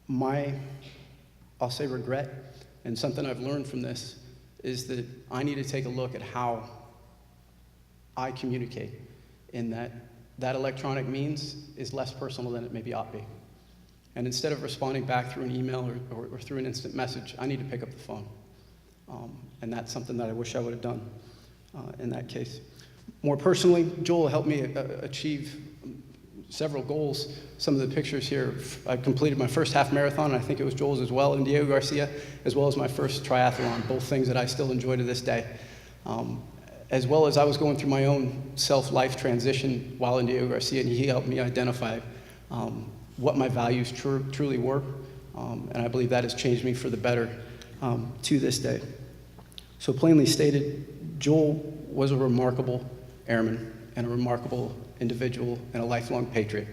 My, I'll say regret, and something I've learned from this, is that I need to take a look at how I communicate, in that electronic means is less personal than it maybe ought be. And instead of responding back through an email or through an instant message, I need to pick up the phone. And that's something that I wish I would have done in that case. More personally, Joel helped me achieve several goals. Some of the pictures here, I completed my first half marathon, and I think it was Joel's as well, and Diego Garcia, as well as my first triathlon, both things that I still enjoy to this day. As well as I was going through my own self-life transition while in Diego Garcia, and he helped me identify what my values truly were, and I believe that has changed me for the better to this day. So plainly stated, Joel was a remarkable airman and a remarkable individual and a lifelong patriot.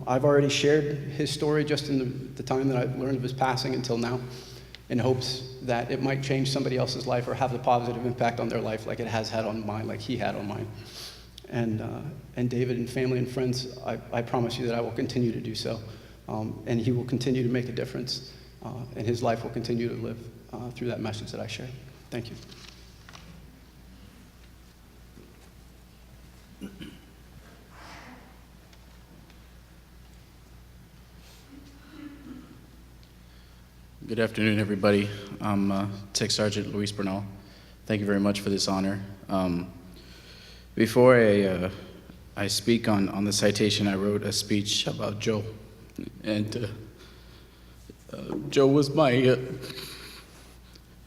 I've already shared his story just in the time that I've learned of his passing until now, in hopes that it might change somebody else's life or have a positive impact on their life like it has had on mine, like he had on mine. And David and family and friends, I promise you that I will continue to do so. And he will continue to make a difference, and his life will continue to live through that message that I share. Thank you. Good afternoon, everybody. I'm Tech Sergeant Luis Bernal. Thank you very much for this honor. Before I speak on the citation, I wrote a speech about Joe. And Joe was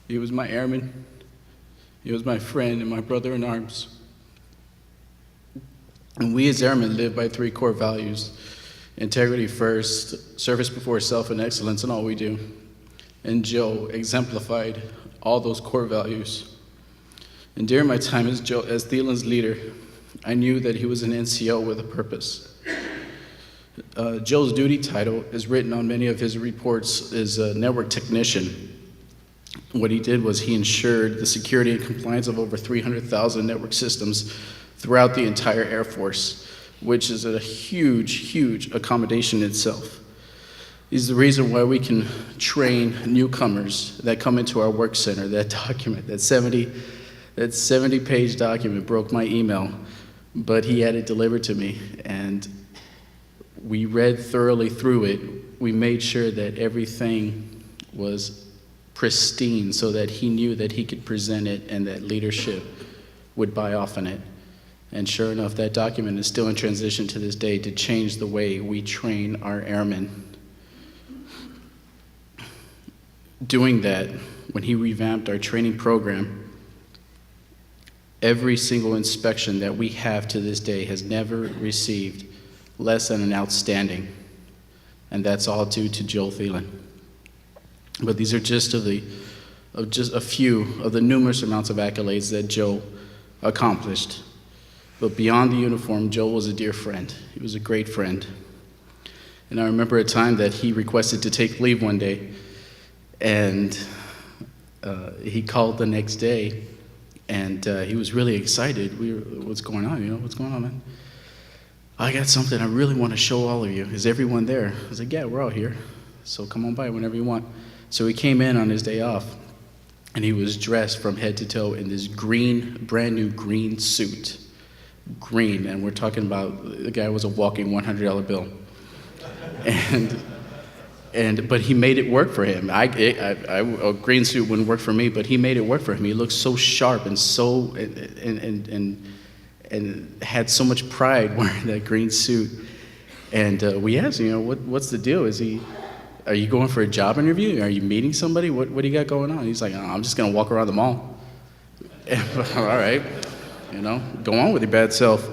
he was my airman. He was my friend and my brother in arms. And we as airmen live by 3 core values: integrity first, service before self, and excellence in all we do. And Joe exemplified all those core values. And during my time as Thelen's leader, I knew that he was an NCO with a purpose. Joe's duty title is written on many of his reports as a network technician. What he did was he ensured the security and compliance of over 300,000 network systems throughout the entire Air Force, which is a huge, huge accommodation itself. He's the reason why we can train newcomers that come into our work center. That document, that 70-page document broke my email, but he had it delivered to me, and we read thoroughly through it. We made sure that everything was pristine so that he knew that he could present it and that leadership would buy off on it. And sure enough, that document is still in transition to this day to change the way we train our airmen. Doing that, when he revamped our training program, every single inspection that we have to this day has never received less than an outstanding, and that's all due to Joel Thelen. But these are just a few of the numerous amounts of accolades that Joe accomplished. But beyond the uniform, Joel was a dear friend. He was a great friend. And I remember a time that he requested to take leave one day, and he called the next day, and he was really excited. What's going on? What's going on, man? I got something I really want to show all of you. Is everyone there? I was like, yeah, we're all here. So come on by whenever you want. So he came in on his day off, and he was dressed from head to toe in this brand new green suit. Green, and we're talking about, the guy was a walking $100 bill. But he made it work for him. A green suit wouldn't work for me, but he made it work for him. He looked so sharp and and had so much pride wearing that green suit. And we asked him, what's the deal? Are you going for a job interview? Are you meeting somebody? What do you got going on? He's like, oh, I'm just gonna walk around the mall. All right, go on with your bad self.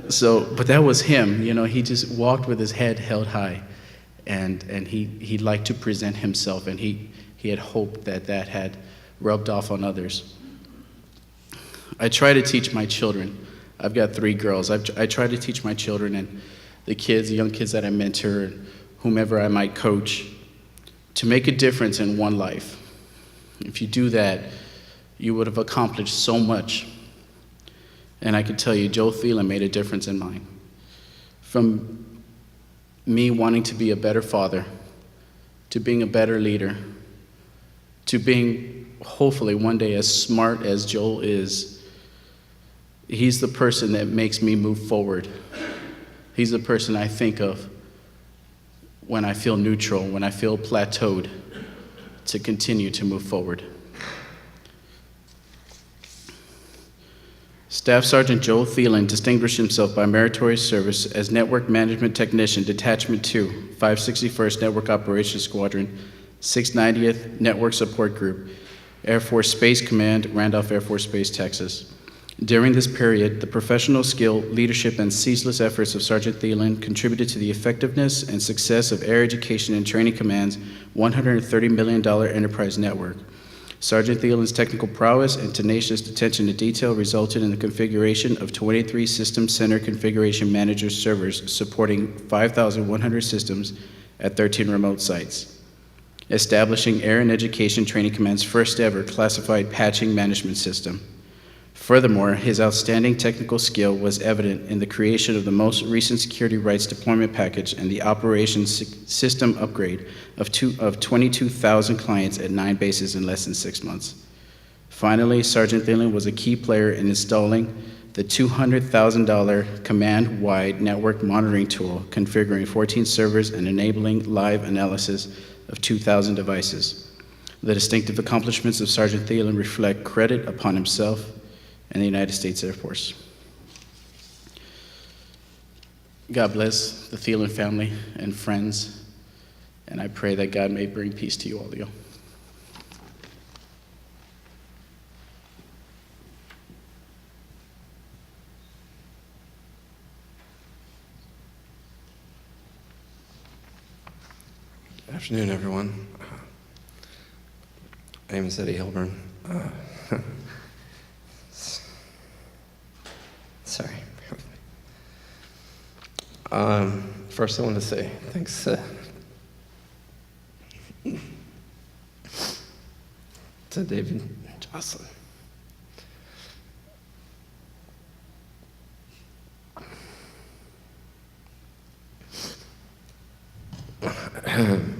But that was him. He just walked with his head held high. And he liked to present himself, and he had hoped that had rubbed off on others. I try to teach my children. I've got 3 girls. I try to teach my children and the young kids that I mentor, and whomever I might coach, to make a difference in one life. If you do that, you would have accomplished so much. And I can tell you, Joel Thelen made a difference in mine. From me wanting to be a better father, to being a better leader, to being hopefully one day as smart as Joel is. He's the person that makes me move forward. He's the person I think of when I feel neutral, when I feel plateaued, to continue to move forward. Staff Sergeant Joel Thelen distinguished himself by meritorious service as Network Management Technician, Detachment 2, 561st Network Operations Squadron, 690th Network Support Group, Air Force Space Command, Randolph Air Force Base, Texas. During this period, the professional skill, leadership, and ceaseless efforts of Sergeant Thelen contributed to the effectiveness and success of Air Education and Training Command's $130 million enterprise network. Sergeant Thelen's technical prowess and tenacious attention to detail resulted in the configuration of 23 System Center Configuration Manager servers supporting 5,100 systems at 13 remote sites, establishing Air and Education Training Command's first ever classified patching management system. Furthermore, his outstanding technical skill was evident in the creation of the most recent security rights deployment package and the operations system upgrade of 22,000 clients at 9 bases in less than 6 months. Finally, Sergeant Thelen was a key player in installing the $200,000 command-wide network monitoring tool, configuring 14 servers and enabling live analysis of 2,000 devices. The distinctive accomplishments of Sergeant Thelen reflect credit upon himself and the United States Air Force. God bless the Thelen family and friends, and I pray that God may bring peace to you all. Good afternoon, everyone. My name is Eddie Hilburn. Sorry. First, I want to say thanks to David and Jocelyn.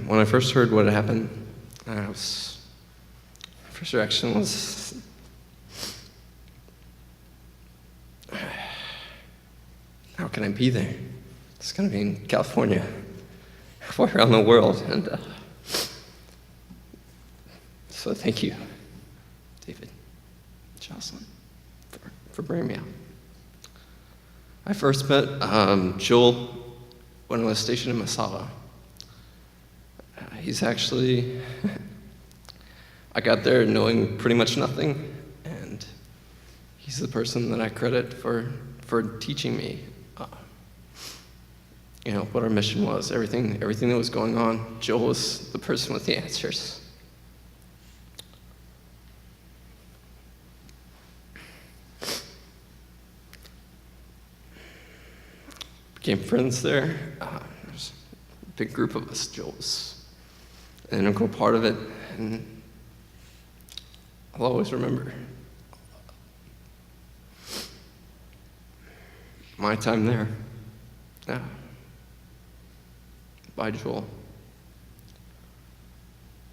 When I first heard what had happened, first reaction was, how can I be there? It's going to be in California, halfway around the world, and so thank you, David, Jocelyn, for bringing me out. I first met Joel when I was stationed in Masala. He's actually, I got there knowing pretty much nothing, and he's the person that I credit for teaching me, what our mission was, everything that was going on. Joel was the person with the answers. Became friends there. There's a big group of us. Joel was an integral part of it, and I'll always remember my time there. By Joel.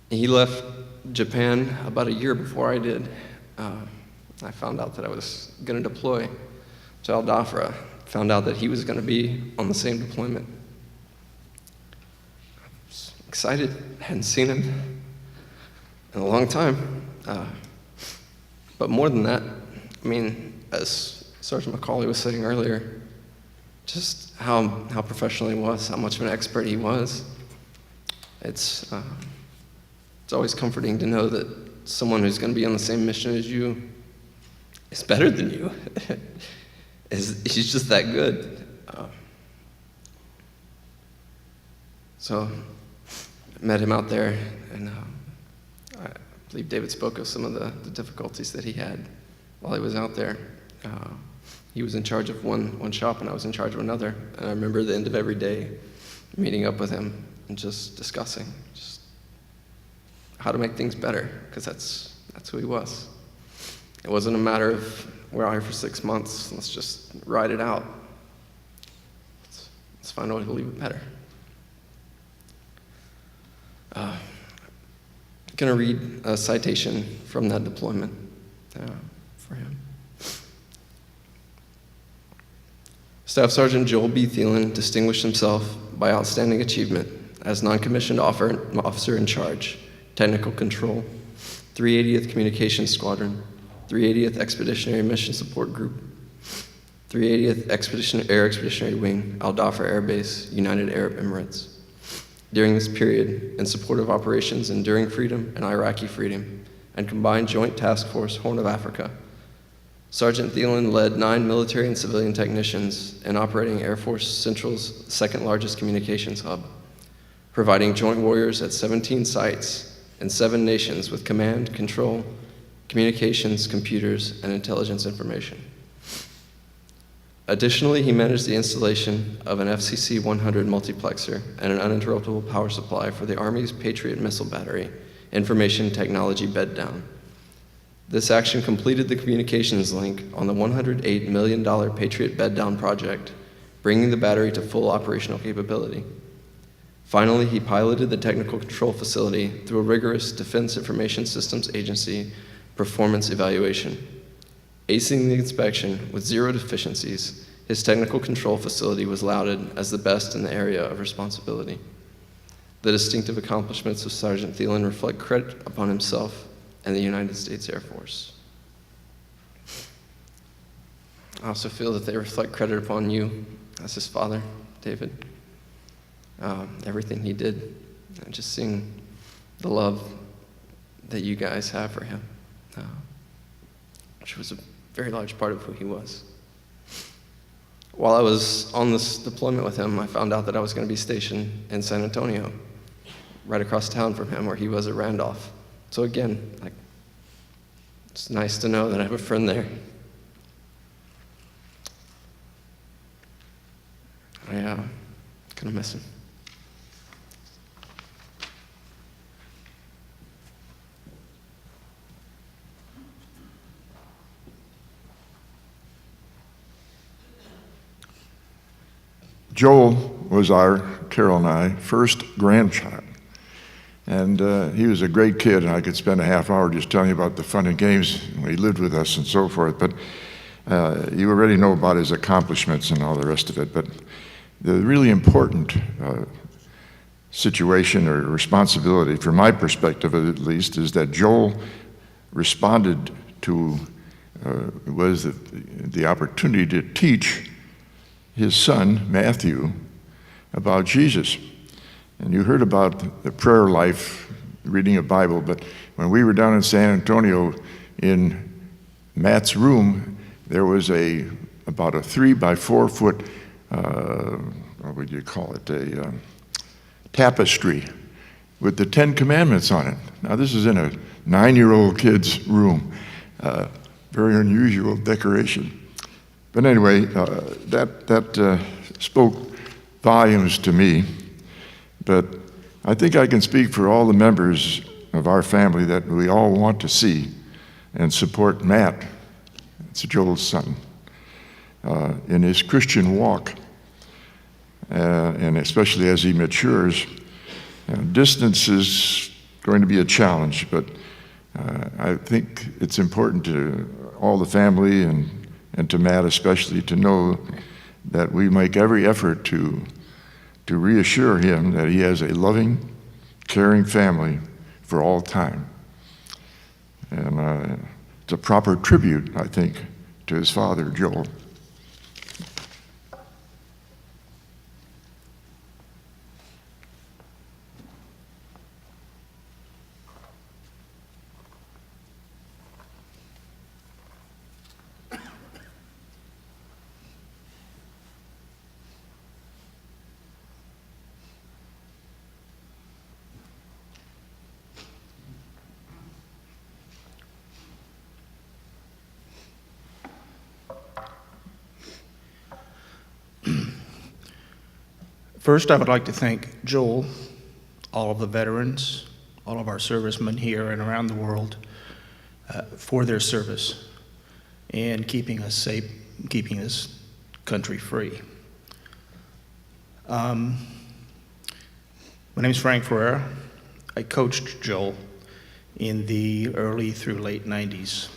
He left Japan about a year before I did. I found out that I was going to deploy to Al Dhafra. Found out that he was going to be on the same deployment. I was excited. Hadn't seen him in a long time. But more than that, as Sergeant McCauley was saying earlier, just how professional he was, how much of an expert he was. It's always comforting to know that someone who's going to be on the same mission as you is better than you. He's just that good. So I met him out there, and I believe David spoke of some of the difficulties that he had while he was out there. He was in charge of one shop, and I was in charge of another. And I remember the end of every day meeting up with him and just discussing just how to make things better, because that's who he was. It wasn't a matter of, we're out here for 6 months, let's just ride it out. Let's find a way to leave it better. going to read a citation from that deployment for him. Staff Sergeant Joel B. Thelen distinguished himself by outstanding achievement as non-commissioned officer in charge, technical control, 380th Communications Squadron, 380th Expeditionary Mission Support Group, 380th Air Expeditionary Wing, Al Dhafar Air Base, United Arab Emirates. During this period, in support of operations Enduring Freedom and Iraqi Freedom, and Combined Joint Task Force Horn of Africa, Sergeant Thelen led 9 military and civilian technicians in operating Air Force Central's second largest communications hub, providing joint warriors at 17 sites in 7 nations with command, control, communications, computers, and intelligence information. Additionally, he managed the installation of an FCC 100 multiplexer and an uninterruptible power supply for the Army's Patriot missile battery information technology bed down. This action completed the communications link on the $108 million Patriot bed down project, bringing the battery to full operational capability. Finally, he piloted the technical control facility through a rigorous Defense Information Systems Agency performance evaluation. Acing the inspection with 0 deficiencies, his technical control facility was lauded as the best in the area of responsibility. The distinctive accomplishments of Sergeant Thelen reflect credit upon himself and the United States Air Force. I also feel that they reflect credit upon you as his father, David. Everything he did, and just seeing the love that you guys have for him, which was a very large part of who he was. While I was on this deployment with him, I found out that I was going to be stationed in San Antonio, right across town from him, where he was at Randolph. So again, it's nice to know that I have a friend there. I'm gonna miss him. Joel was Carol and I, first grandchild. And he was a great kid, and I could spend a half hour just telling you about the fun and games when he lived with us and so forth. But you already know about his accomplishments and all the rest of it. But the really important situation or responsibility, from my perspective at least, is that Joel responded to was the opportunity to teach his son, Matthew, about Jesus. And you heard about the prayer life, reading a Bible, but when we were down in San Antonio in Matt's room, there was about a 3 by 4 foot, what would you call it, a tapestry with the 10 Commandments on it. Now this is in a 9-year-old kid's room. Very unusual decoration. But anyway, that spoke volumes to me. But I think I can speak for all the members of our family that we all want to see and support Matt, it's Joel's son, in his Christian walk, and especially as he matures. Distance is going to be a challenge, but I think it's important to all the family and to Matt especially to know that we make every effort to reassure him that he has a loving, caring family for all time. And it's a proper tribute, I think, to his father, Joel. First, I would like to thank Joel, all of the veterans, all of our servicemen here and around the world for their service and keeping us safe, keeping this country free. My name is Frank Ferreira. I coached Joel in the early through late 90s.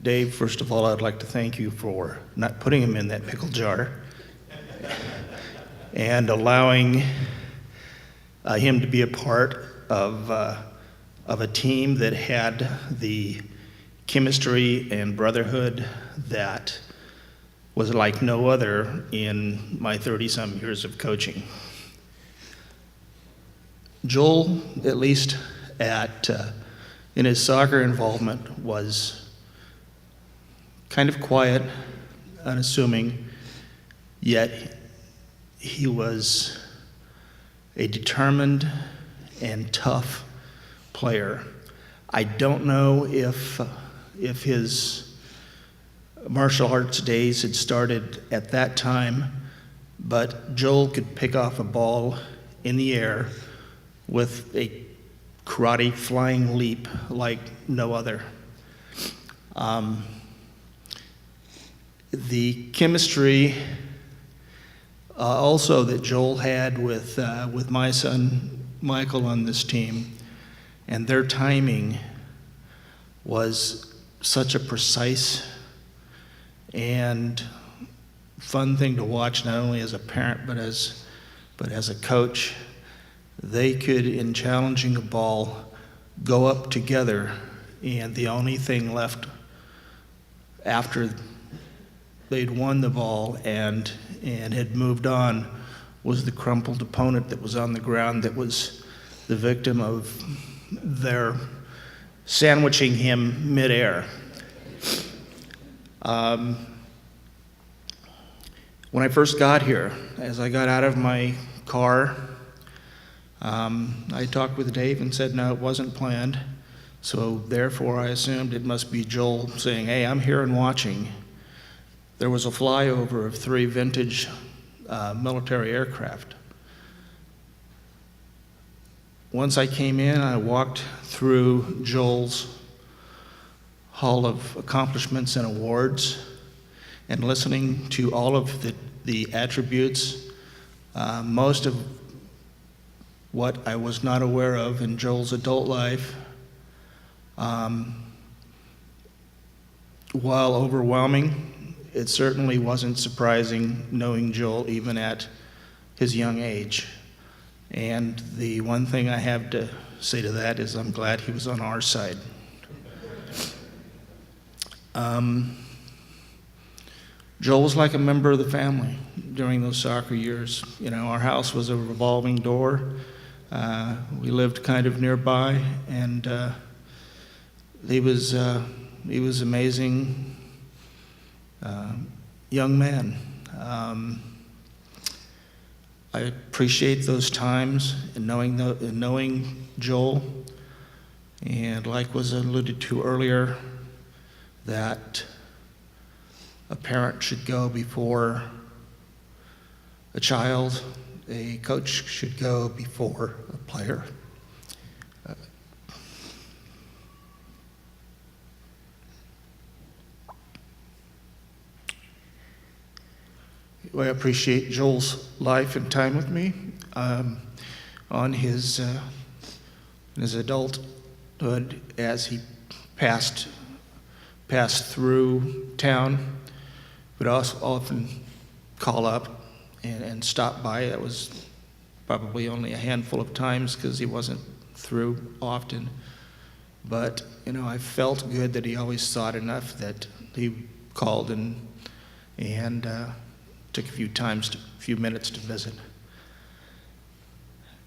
Dave, first of all, I'd like to thank you for not putting him in that pickle jar and allowing him to be a part of a team that had the chemistry and brotherhood that was like no other in my 30-some years of coaching. Joel, at least in his soccer involvement, was kind of quiet, unassuming, yet he was a determined and tough player. I don't know if his martial arts days had started at that time, but Joel could pick off a ball in the air with a karate flying leap like no other. The chemistry also that Joel had with my son Michael on this team, and their timing was such a precise and fun thing to watch, not only as a parent but as a coach. They could, in challenging a ball, go up together, and the only thing left after they'd won the ball and had moved on was the crumpled opponent that was on the ground, that was the victim of their sandwiching him midair. When I first got here, as I got out of my car, I talked with Dave and said, no, it wasn't planned. So therefore, I assumed it must be Joel saying, hey, I'm here and watching. There was a flyover of 3 vintage military aircraft. Once I came in, I walked through Joel's Hall of Accomplishments and Awards, and listening to all of the attributes, most of what I was not aware of in Joel's adult life, while overwhelming, it certainly wasn't surprising knowing Joel even at his young age. And the one thing I have to say to that is I'm glad he was on our side. Joel was like a member of the family during those soccer years. You know, our house was a revolving door. We lived kind of nearby, and he was amazing young man. I appreciate those times and knowing Joel, and like was alluded to earlier, that a parent should go before a child, a coach should go before a player. I appreciate Joel's life and time with me on his adulthood as he passed through town. Would also often call up and stop by. That was probably only a handful of times because he wasn't through often. But you know, I felt good that he always thought enough that he called and took a few minutes to visit.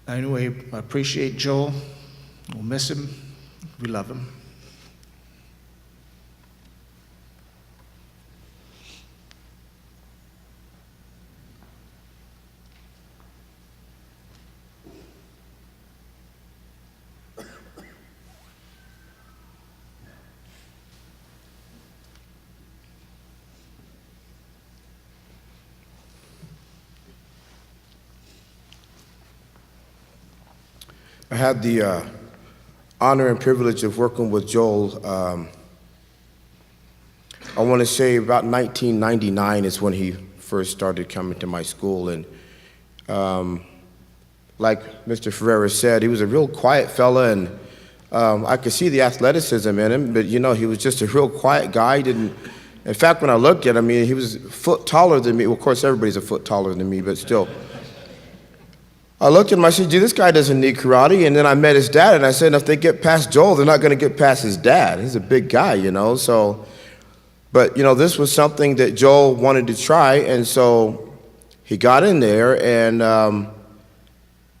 Anyway, I appreciate Joel. We'll miss him. We love him. I had the honor and privilege of working with Joel. I want to say about 1999 is when he first started coming to my school. And like Mr. Ferreira said, he was a real quiet fella, and I could see the athleticism in him, but he was just a real quiet guy. In fact, when I looked at him, he was a foot taller than me. Well, of course, everybody's a foot taller than me, but still. I looked at him, I said, "Gee, this guy doesn't need karate." And then I met his dad, and I said, if they get past Joel, they're not going to get past his dad. He's a big guy, so. But, this was something that Joel wanted to try, and so he got in there, and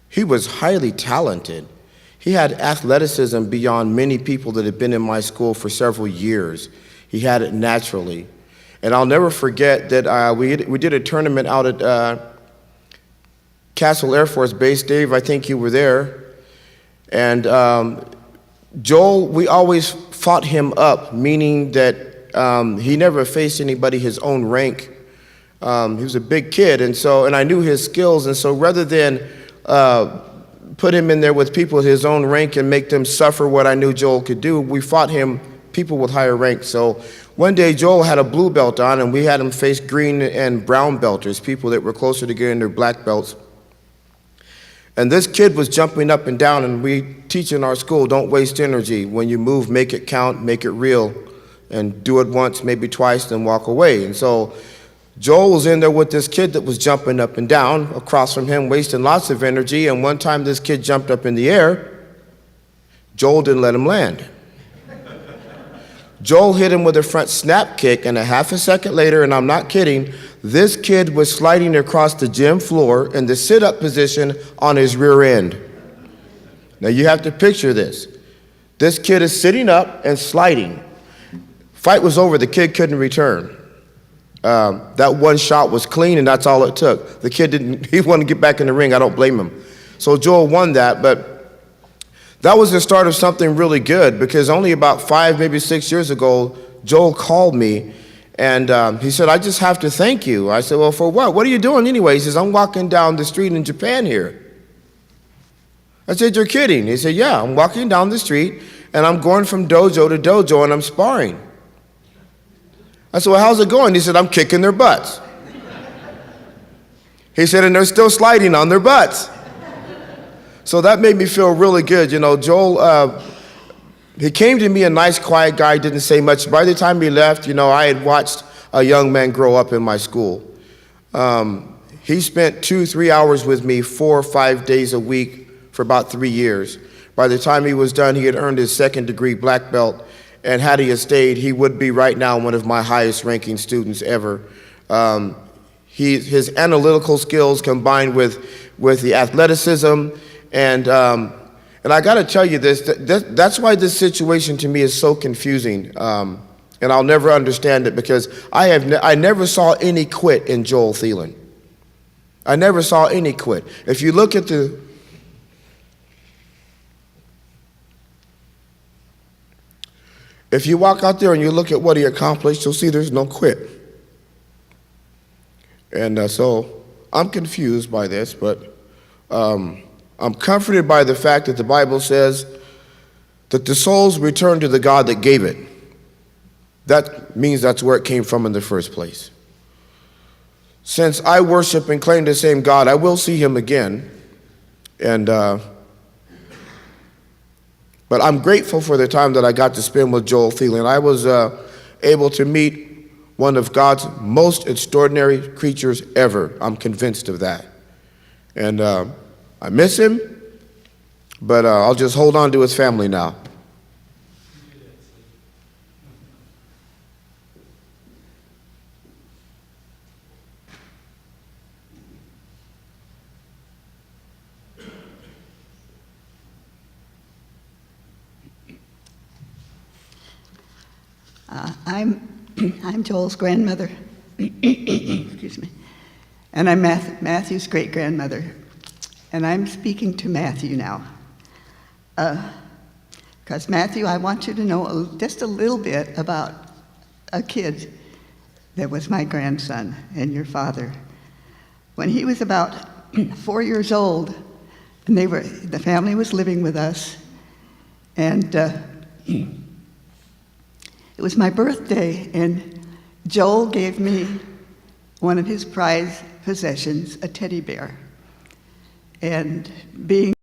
he was highly talented. He had athleticism beyond many people that had been in my school for several years. He had it naturally. And I'll never forget that we did a tournament out at Castle Air Force Base. Dave, I think you were there. And Joel, we always fought him up, meaning that he never faced anybody his own rank. He was a big kid, and I knew his skills, and so rather than put him in there with people his own rank and make them suffer what I knew Joel could do, we fought him, people with higher ranks. So one day Joel had a blue belt on, and we had him face green and brown belters, people that were closer to getting their black belts. And this kid was jumping up and down, and we teach in our school, don't waste energy. When you move, make it count, make it real, and do it once, maybe twice, then walk away. And so Joel was in there with this kid that was jumping up and down across from him, wasting lots of energy, and one time this kid jumped up in the air. Joel didn't let him land. Joel hit him with a front snap kick, and a half a second later, and I'm not kidding, this kid was sliding across the gym floor in the sit-up position on his rear end. Now you have to picture this. This kid is sitting up and sliding. Fight was over, the kid couldn't return. That one shot was clean, and that's all it took. The kid he wanted to get back in the ring. I don't blame him. So Joel won that, but that was the start of something really good, because only about 5, maybe 6 years ago, Joel called me, and he said, "I just have to thank you." I said, "Well, for what? What are you doing anyway?" He says, "I'm walking down the street in Japan here." I said, "You're kidding." He said, "Yeah, I'm walking down the street, and I'm going from dojo to dojo, and I'm sparring." I said, "Well, how's it going?" He said, "I'm kicking their butts." He said, "And they're still sliding on their butts." So that made me feel really good. Joel, he came to me a nice, quiet guy, didn't say much. By the time he left, I had watched a young man grow up in my school. He spent 2-3 hours with me 4 or 5 days a week for about 3 years. By the time he was done, he had earned his 2nd-degree black belt. And had he stayed, he would be right now one of my highest ranking students ever. His analytical skills combined with the athleticism, and I got to tell you this, that's why this situation to me is so confusing, and I'll never understand it, because I never saw any quit in Joel Thelen. I never saw any quit. If you look at If you walk out there and you look at what he accomplished, you'll see there's no quit. And so I'm confused by this, but I'm comforted by the fact that the Bible says that the souls return to the God that gave it. That means that's where it came from in the first place. Since I worship and claim the same God, I will see him again. But I'm grateful for the time that I got to spend with Joel Thelen. I was able to meet one of God's most extraordinary creatures ever. I'm convinced of that. And I miss him, but I'll just hold on to his family now. I'm Joel's grandmother, excuse me, and I'm Matthew's great-grandmother, and I'm speaking to Matthew now. Because Matthew, I want you to know just a little bit about a kid that was my grandson and your father. When he was about 4 years old, and the family was living with us, and it was my birthday, and Joel gave me one of his prized possessions, a teddy bear. And being